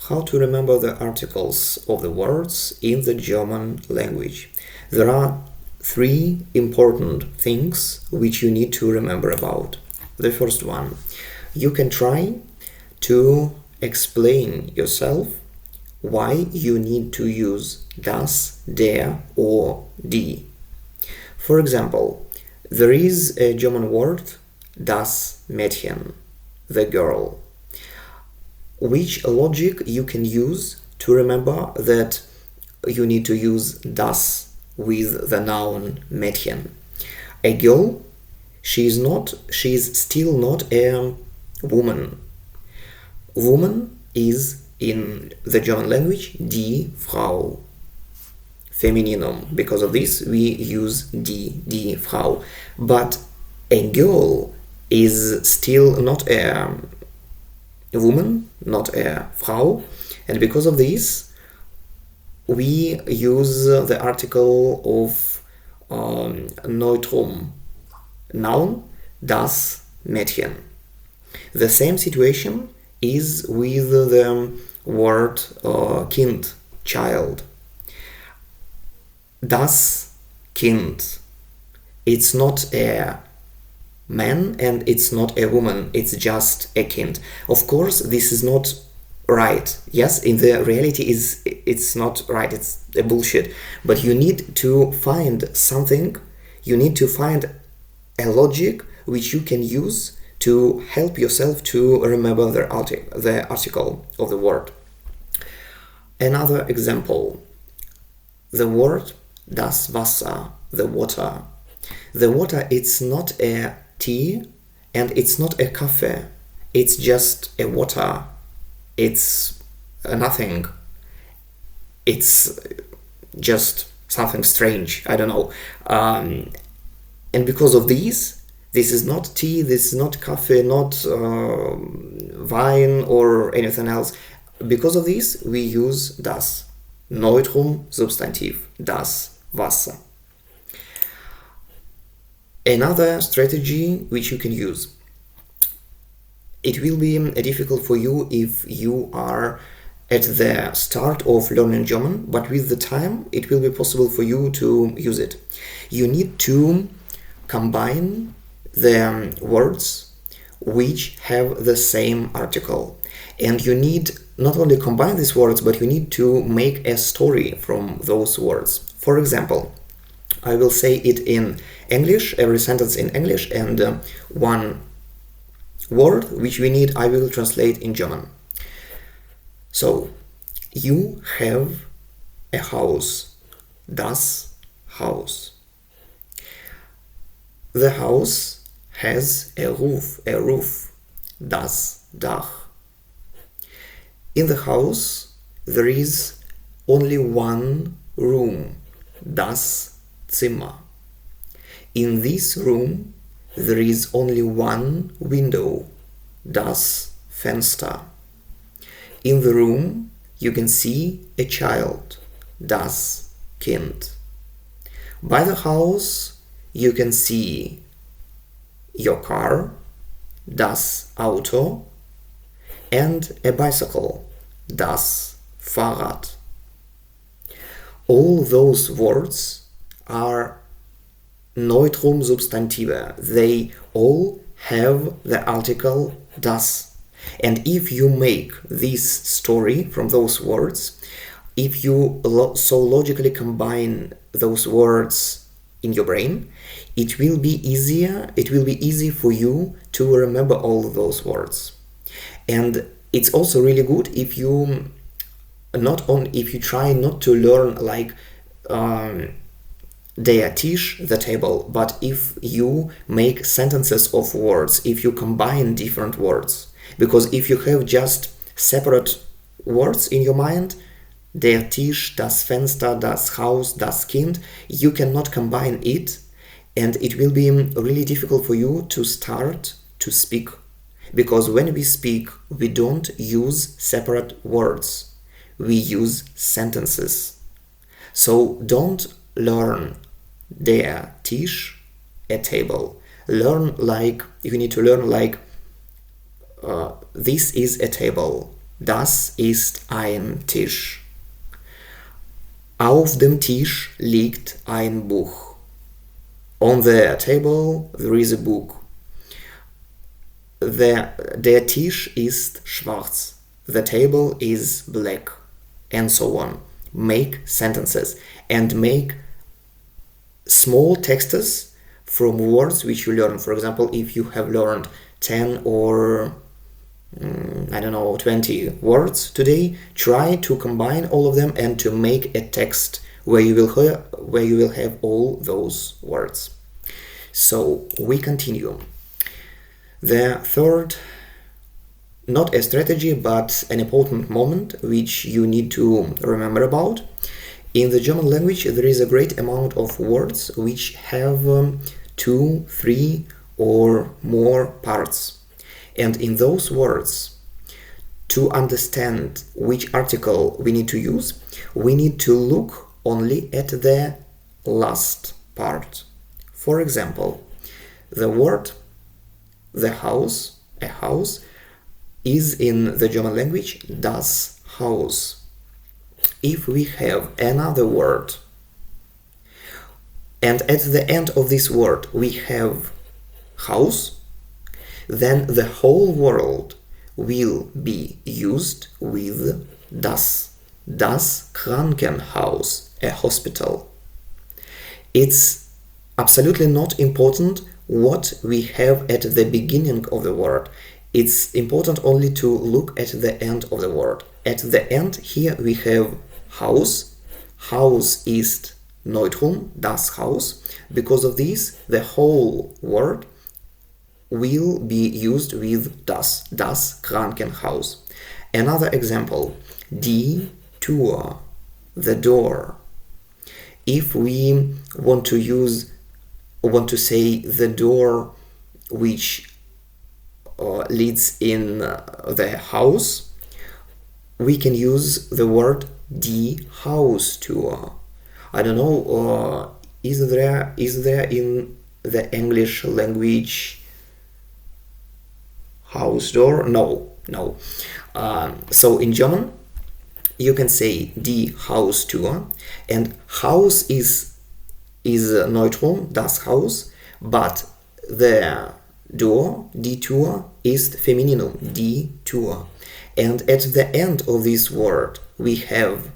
How to remember the articles of the words in the German language. There are three important things which you need to remember about. The first one, you can try to explain yourself why you need to use das, der or die. For example, there is a German word, das Mädchen, the girl. Which logic you can use to remember that you need to use das with the noun Mädchen? A girl, she is still not a woman. Woman is in the German language die Frau, femininum. Because of this we use die Frau. But a girl is still not a woman, not a Frau, and because of this we use the article of neutrum noun, das Mädchen. The same situation is with the word Kind, child. Das Kind, it's not a man and it's not a woman, it's just a kind. Of course, this is not right. Yes, in the reality it's not right, it's a bullshit. But you need to find something, you need to find a logic which you can use to help yourself to remember the article of the word. Another example, the word das Wasser, the water. The water, it's not a tea and it's not a coffee, it's just a water, it's nothing, it's just something strange, I don't know. And because of this is not tea, this is not coffee, not wine or anything else. Because of this we use das, neutrum substantiv, das Wasser. Another strategy which you can use. It will be difficult for you if you are at the start of learning German, but with the time it will be possible for you to use it. You need to combine the words which have the same article, and you need not only combine these words, but you need to make a story from those words. For example, I will say it in English, every sentence in English, and one word which we need I will translate in German. So, you have a house, das Haus. The house has a roof, das Dach. In the house there is only one room, das Zimmer. In this room there is only one window, das Fenster. In the room you can see a child, das Kind. By the house you can see your car, das Auto, and a bicycle, das Fahrrad. All those words are neutrum substantive. They all have the article das. And if you make this story from those words, if you so logically combine those words in your brain, it will be easy for you to remember all those words. And it's also really good if you try not to learn like der Tisch, the table, but if you make sentences of words, if you combine different words. Because if you have just separate words in your mind, der Tisch, das Fenster, das Haus, das Kind, you cannot combine it, and it will be really difficult for you to start to speak. Because when we speak, we don't use separate words, we use sentences. So don't learn der Tisch, a table. You need to learn like this is a table, Das ist ein Tisch. Auf dem Tisch liegt ein Buch. On the table there is a book. Der Tisch ist schwarz. The table is black. And so on. Make sentences and make small texts from words which you learn. For example, if you have learned 10 or 20 words today, try to combine all of them and to make a text where you will have all those words. So we continue. The third, not a strategy but an important moment which you need to remember about. In the German language there is a great amount of words which have 2, 3 or more parts. And in those words, to understand which article we need to use, we need to look only at the last part. For example, the word the house, a house, is in the German language das Haus. If we have another word and at the end of this word we have house, then the whole world will be used with das Krankenhaus, a hospital. It's absolutely not important what we have at the beginning of the word. It's important only to look at the end of the word. At the end here we have Haus. Haus ist Neutrum, das Haus. Because of this, the whole word will be used with das Krankenhaus. Another example, die Tür, the door. If we want to say the door which leads in the house, we can use the word die Haustür. I don't know, is there in the English language house door? No. So in German you can say die Haustür, and Haus is Neutrum, das Haus, but the door, die Tür, ist Femininum, die Tür. And at the end of this word we have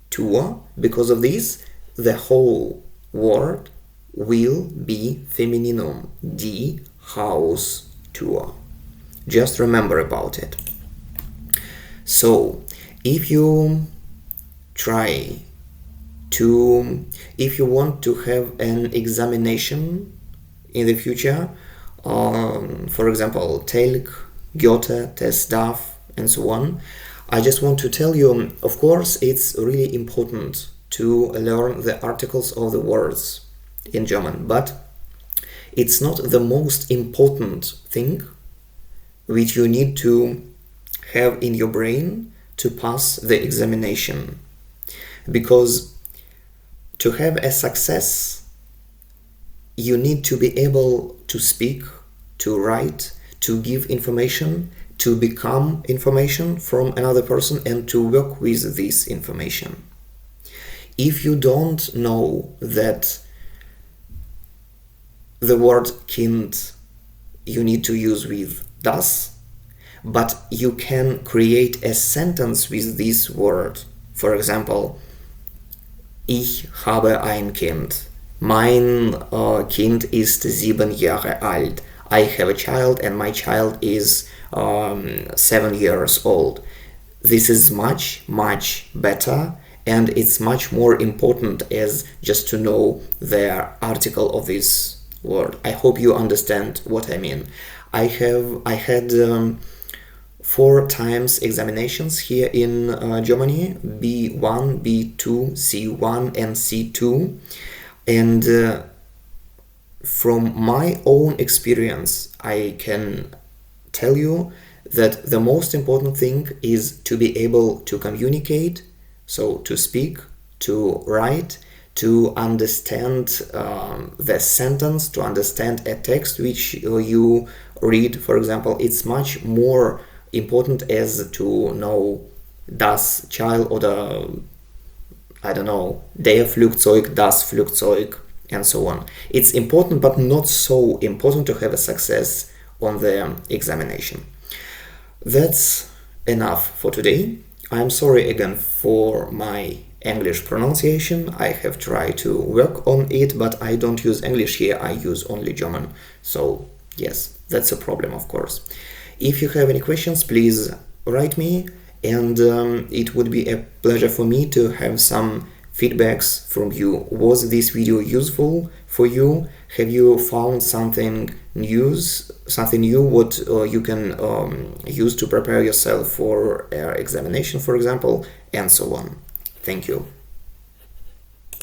Tür. Because of this, the whole word will be Femininum, die Haustür. Just remember about it. So, if you want to have an examination in the future, for example, Telg, Goethe, Testdaf, and so on, I just want to tell you, of course, it's really important to learn the articles of the words in German, but it's not the most important thing which you need to have in your brain to pass the examination. Because to have a success, you need to be able to speak, to write, to give information, to become information from another person, and to work with this information. If you don't know that the word Kind you need to use with das, but you can create a sentence with this word. For example, ich habe ein Kind. Mein Kind ist 7 Jahre alt. I have a child and my child is 7 years old. This is much better, and it's much more important as just to know the article of this word. I hope you understand what I mean. I had 4 times examinations here in Germany, B1, B2, C1 and C2, and from my own experience I can tell you that the most important thing is to be able to communicate, so to speak, to write, to understand the sentence, to understand a text which you read. For example, it's much more important as to know das Child oder I don't know, der Flugzeug, das Flugzeug, and so on. It's important but not so important to have a success on the examination. That's enough for today. I'm sorry again for my English pronunciation. I have tried to work on it, but I don't use English here, I use only German. So yes, that's a problem, of course. If you have any questions, please write me, and it would be a pleasure for me to have some feedbacks from you. Was this video useful for you? Have you found something new what you can use to prepare yourself for examination, for example, and so on. Thank you.